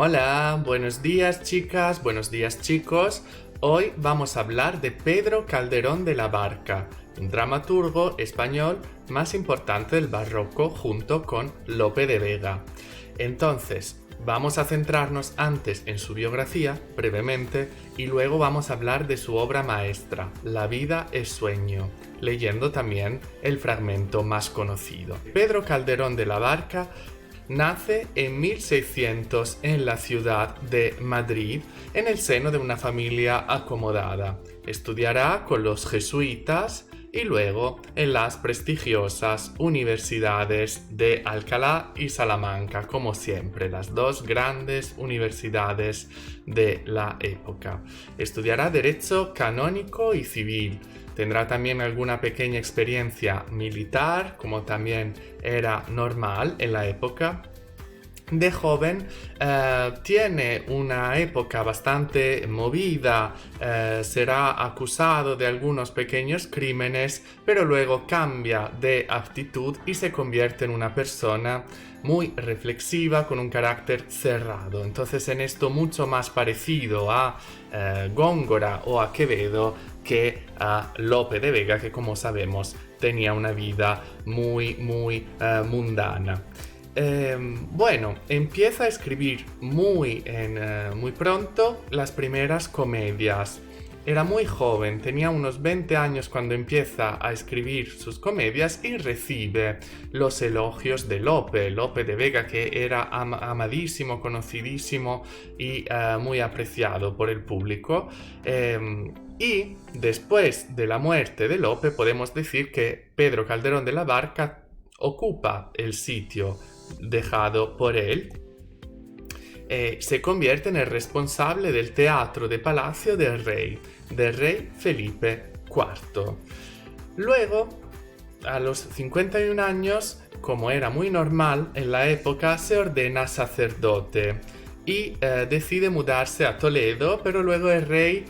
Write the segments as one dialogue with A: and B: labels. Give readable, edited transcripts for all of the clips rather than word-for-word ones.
A: Hola, buenos días chicas, buenos días chicos. Hoy vamos a hablar de Pedro Calderón de la Barca, un dramaturgo español más importante del barroco junto con Lope de Vega. Entonces, vamos a centrarnos antes en su biografía, brevemente, y luego vamos a hablar de su obra maestra, La vida es sueño, leyendo también el fragmento más conocido. Pedro Calderón de la Barca nace en 1600 en la ciudad de Madrid, en el seno de una familia acomodada. Estudiará con los jesuitas y luego en las prestigiosas universidades de Alcalá y Salamanca, como siempre, las dos grandes universidades de la época. Estudiará Derecho Canónico y Civil. Tendrá también alguna pequeña experiencia militar, como también era normal en la época. De joven tiene una época bastante movida, será acusado de algunos pequeños crímenes, pero luego cambia de actitud y se convierte en una persona muy reflexiva con un carácter cerrado. Entonces en esto mucho más parecido a Góngora o a Quevedo que a Lope de Vega, que como sabemos tenía una vida muy mundana. Bueno, empieza a escribir muy pronto las primeras comedias. Era muy joven, tenía unos 20 años cuando empieza a escribir sus comedias y recibe los elogios de Lope de Vega, que era amadísimo, conocidísimo y muy apreciado por el público. Y después de la muerte de Lope podemos decir que Pedro Calderón de la Barca ocupa el sitio dejado por él. Se convierte en el responsable del teatro de Palacio del rey Felipe IV. Luego, a los 51 años, como era muy normal en la época, se ordena sacerdote y decide mudarse a Toledo, pero luego el rey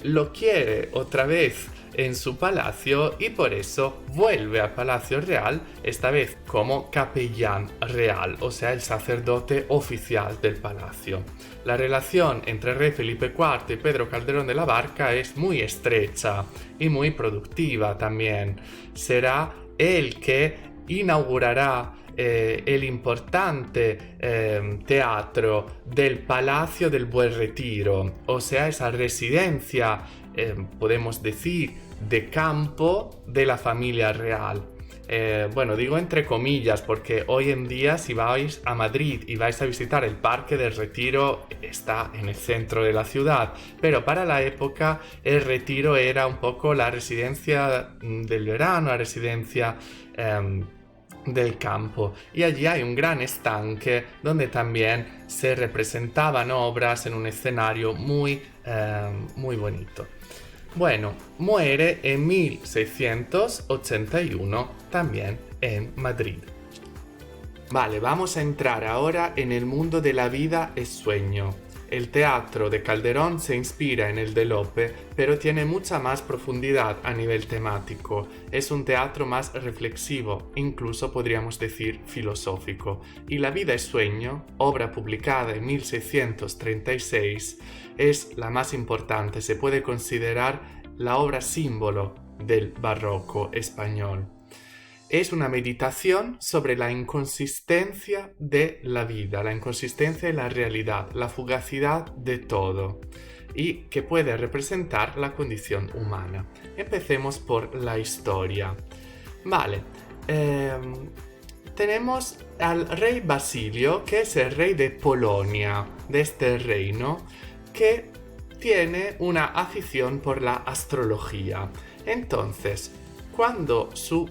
A: lo quiere otra vez en su palacio y por eso vuelve al Palacio Real, esta vez como capellán real, o sea, el sacerdote oficial del palacio. La relación entre el rey Felipe IV y Pedro Calderón de la Barca es muy estrecha y muy productiva también. Será él que inaugurará el importante teatro del Palacio del Buen Retiro, o sea, esa residencia, podemos decir, de campo de la familia real. Bueno, digo entre comillas porque hoy en día si vais a Madrid y vais a visitar el Parque del Retiro, está en el centro de la ciudad, pero para la época el Retiro era un poco la residencia del verano, la residencia del campo, y allí hay un gran estanque donde también se representaban obras en un escenario muy bonito. Bueno, muere en 1681 también en Madrid. Vale, vamos a entrar ahora en el mundo de La vida es sueño. El teatro de Calderón se inspira en el de Lope, pero tiene mucha más profundidad a nivel temático. Es un teatro más reflexivo, incluso podríamos decir filosófico. Y La vida es sueño, obra publicada en 1636, es la más importante. Se puede considerar la obra símbolo del barroco español. Es una meditación sobre la inconsistencia de la vida, la inconsistencia de la realidad, la fugacidad de todo, y que puede representar la condición humana. Empecemos por la historia. Vale, tenemos al rey Basilio, que es el rey de Polonia, de este reino, que tiene una afición por la astrología. Entonces, cuando su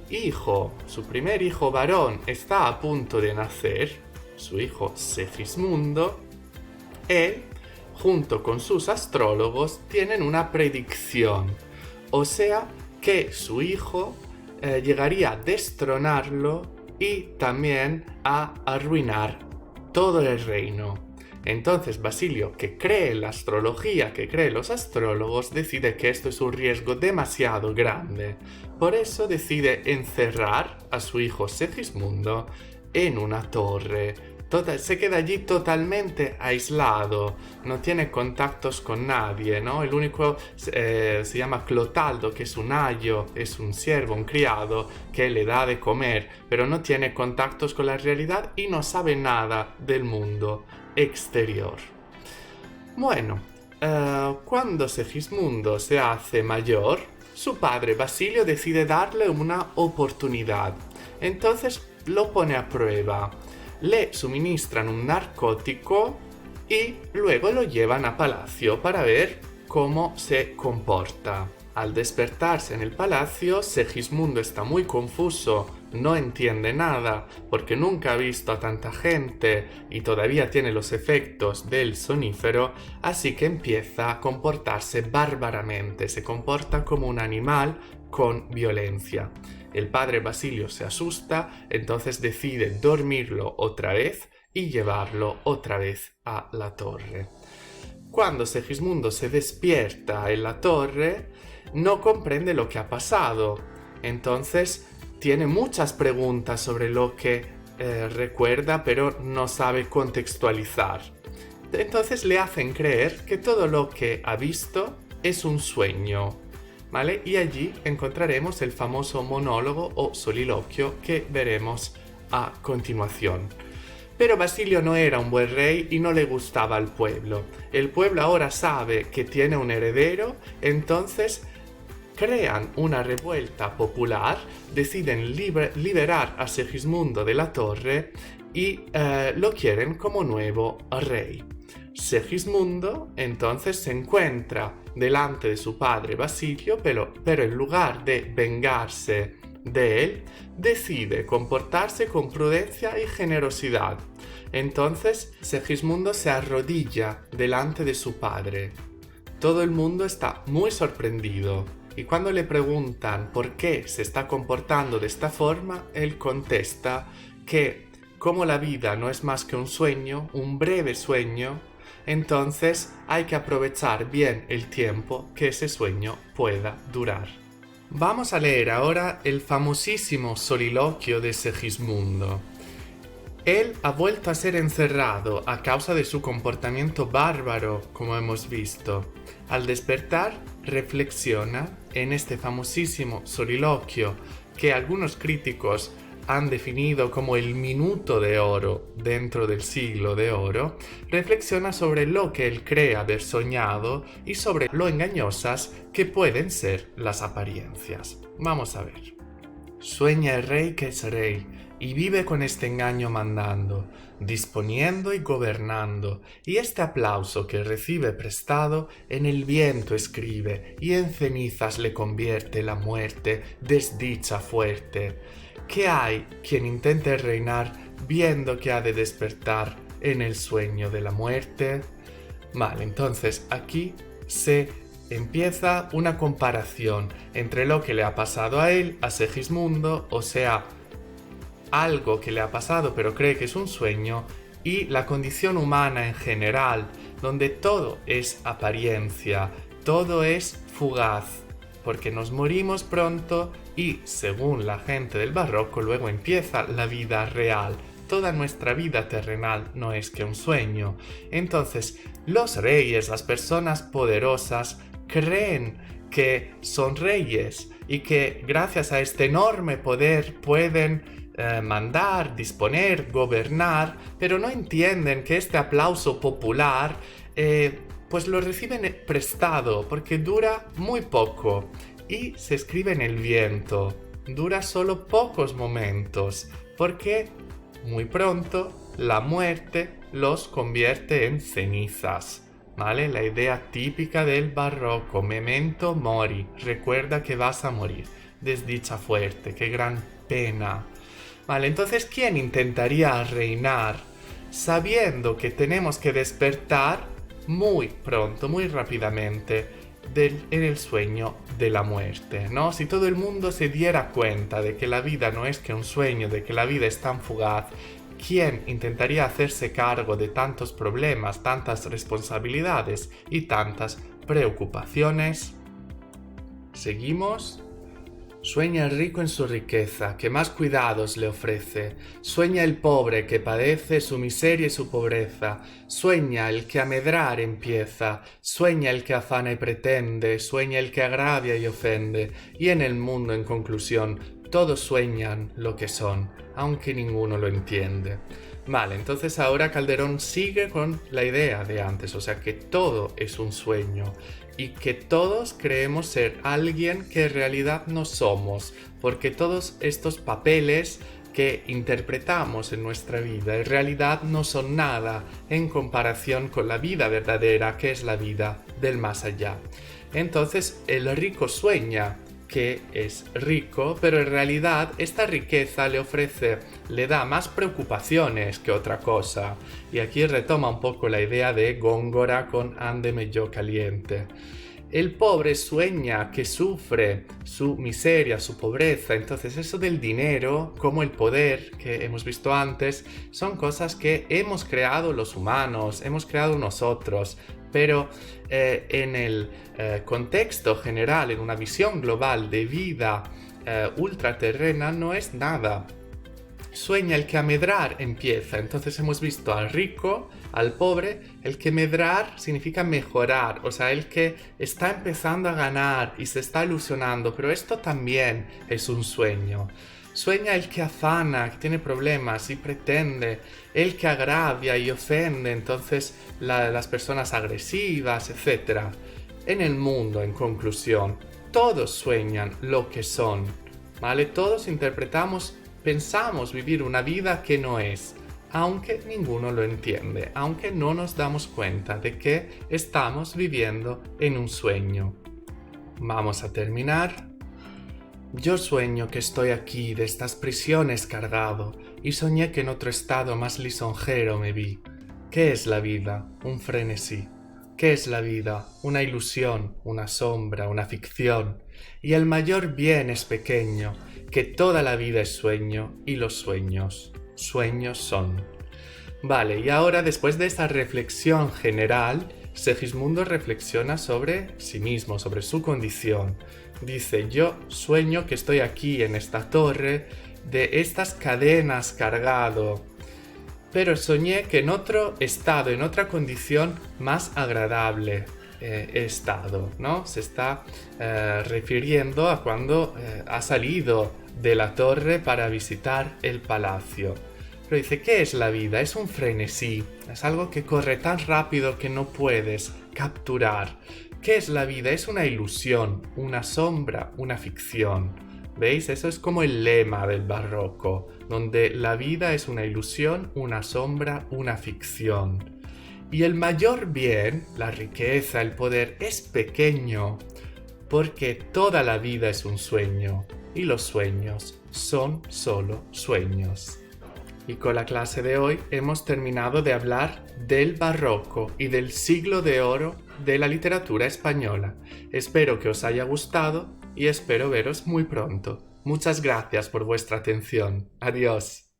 A: primer hijo varón, está a punto de nacer, su hijo Segismundo, él, junto con sus astrólogos, tienen una predicción. O sea, que su hijo llegaría a destronarlo y también a arruinar todo el reino. Entonces Basilio, que cree en la astrología, que cree en los astrólogos, decide que esto es un riesgo demasiado grande. Por eso decide encerrar a su hijo Segismundo en una torre se queda allí totalmente aislado, no tiene contactos con nadie, ¿no? El único se llama Clotaldo, que es un ayo, es un siervo, un criado, que le da de comer, pero no tiene contactos con la realidad y no sabe nada del mundo exterior. Bueno, cuando Segismundo se hace mayor, su padre Basilio decide darle una oportunidad. Entonces lo pone a prueba. Le suministran un narcótico y luego lo llevan a palacio para ver cómo se comporta. Al despertarse en el palacio, Segismundo está muy confuso, no entiende nada porque nunca ha visto a tanta gente y todavía tiene los efectos del sonífero, así que empieza a comportarse bárbaramente, se comporta como un animal con violencia. El padre Basilio se asusta, entonces decide dormirlo otra vez y llevarlo otra vez a la torre. Cuando Segismundo se despierta en la torre, no comprende lo que ha pasado. Entonces tiene muchas preguntas sobre lo que recuerda, pero no sabe contextualizar. Entonces le hacen creer que todo lo que ha visto es un sueño, ¿vale? Y allí encontraremos el famoso monólogo o soliloquio que veremos a continuación. Pero Basilio no era un buen rey y no le gustaba al pueblo. El pueblo ahora sabe que tiene un heredero, entonces crean una revuelta popular, deciden liberar a Segismundo de la torre y lo quieren como nuevo rey. Segismundo entonces se encuentra delante de su padre Basilio, pero en lugar de vengarse de él, decide comportarse con prudencia y generosidad. Entonces Segismundo se arrodilla delante de su padre. Todo el mundo está muy sorprendido y cuando le preguntan por qué se está comportando de esta forma, él contesta que como la vida no es más que un sueño, un breve sueño, entonces hay que aprovechar bien el tiempo que ese sueño pueda durar. Vamos a leer ahora el famosísimo soliloquio de Segismundo. Él ha vuelto a ser encerrado a causa de su comportamiento bárbaro, como hemos visto. Al despertar, reflexiona en este famosísimo soliloquio que algunos críticos han definido como el minuto de oro dentro del siglo de oro, reflexiona sobre lo que él cree haber soñado y sobre lo engañosas que pueden ser las apariencias. Vamos a ver. Sueña el rey que es rey y vive con este engaño mandando, disponiendo y gobernando, y este aplauso que recibe prestado en el viento escribe y en cenizas le convierte la muerte, desdicha fuerte. ¿Qué hay quien intente reinar viendo que ha de despertar en el sueño de la muerte? Vale, entonces aquí se empieza una comparación entre lo que le ha pasado a él, a Segismundo, o sea, algo que le ha pasado pero cree que es un sueño, y la condición humana en general, donde todo es apariencia, todo es fugaz, porque nos morimos pronto y, según la gente del barroco, luego empieza la vida real. Toda nuestra vida terrenal no es que un sueño. Entonces, los reyes, las personas poderosas, creen que son reyes y que gracias a este enorme poder pueden mandar, disponer, gobernar, pero no entienden que este aplauso popular pues lo reciben prestado porque dura muy poco y se escribe en el viento. Dura solo pocos momentos porque muy pronto la muerte los convierte en cenizas. ¿Vale? La idea típica del barroco, memento mori, recuerda que vas a morir. Desdicha fuerte, qué gran pena. Vale, entonces, ¿quién intentaría reinar sabiendo que tenemos que despertar muy pronto, muy rápidamente en el sueño de la muerte, ¿no? Si todo el mundo se diera cuenta de que la vida no es que un sueño, de que la vida es tan fugaz, ¿quién intentaría hacerse cargo de tantos problemas, tantas responsabilidades y tantas preocupaciones? Seguimos. Sueña el rico en su riqueza, que más cuidados le ofrece. Sueña el pobre que padece su miseria y su pobreza. Sueña el que a medrar empieza. Sueña el que afana y pretende. Sueña el que agravia y ofende. Y en el mundo, en conclusión, todos sueñan lo que son, aunque ninguno lo entiende. Vale, entonces ahora Calderón sigue con la idea de antes, o sea que todo es un sueño y que todos creemos ser alguien que en realidad no somos, porque todos estos papeles que interpretamos en nuestra vida en realidad no son nada en comparación con la vida verdadera, que es la vida del más allá. Entonces el rico sueña que es rico, pero en realidad esta riqueza le da más preocupaciones que otra cosa. Y aquí retoma un poco la idea de Góngora con Ándeme yo caliente. El pobre sueña que sufre su miseria, su pobreza. Entonces eso del dinero, como el poder que hemos visto antes, son cosas que hemos creado los humanos, hemos creado nosotros. Pero en el contexto general, en una visión global de vida ultraterrena, no es nada. Sueña el que a medrar empieza. Entonces hemos visto al rico, al pobre. El que medrar significa mejorar, o sea, el que está empezando a ganar y se está ilusionando, pero esto también es un sueño. Sueña el que afana, que tiene problemas y pretende, el que agravia y ofende, entonces las personas agresivas, etc. En el mundo, en conclusión, todos sueñan lo que son, ¿vale? Todos pensamos vivir una vida que no es, aunque ninguno lo entiende, aunque no nos damos cuenta de que estamos viviendo en un sueño. Vamos a terminar. Yo sueño que estoy aquí de estas prisiones cargado y soñé que en otro estado más lisonjero me vi. ¿Qué es la vida? Un frenesí. ¿Qué es la vida? Una ilusión, una sombra, una ficción. Y el mayor bien es pequeño, que toda la vida es sueño y los sueños son. Vale, y ahora después de esta reflexión general, Segismundo reflexiona sobre sí mismo, sobre su condición. Dice, yo sueño que estoy aquí en esta torre de estas cadenas cargado, pero soñé que en otro estado, en otra condición más agradable he estado, ¿no? Se está refiriendo a cuando ha salido de la torre para visitar el palacio. Pero dice, ¿qué es la vida? Es un frenesí, es algo que corre tan rápido que no puedes capturar. ¿Qué es la vida? Es una ilusión, una sombra, una ficción. ¿Veis? Eso es como el lema del barroco, donde la vida es una ilusión, una sombra, una ficción. Y el mayor bien, la riqueza, el poder, es pequeño, porque toda la vida es un sueño, y los sueños son solo sueños. Y con la clase de hoy hemos terminado de hablar del barroco y del siglo de oro de la literatura española. Espero que os haya gustado y espero veros muy pronto. Muchas gracias por vuestra atención. Adiós.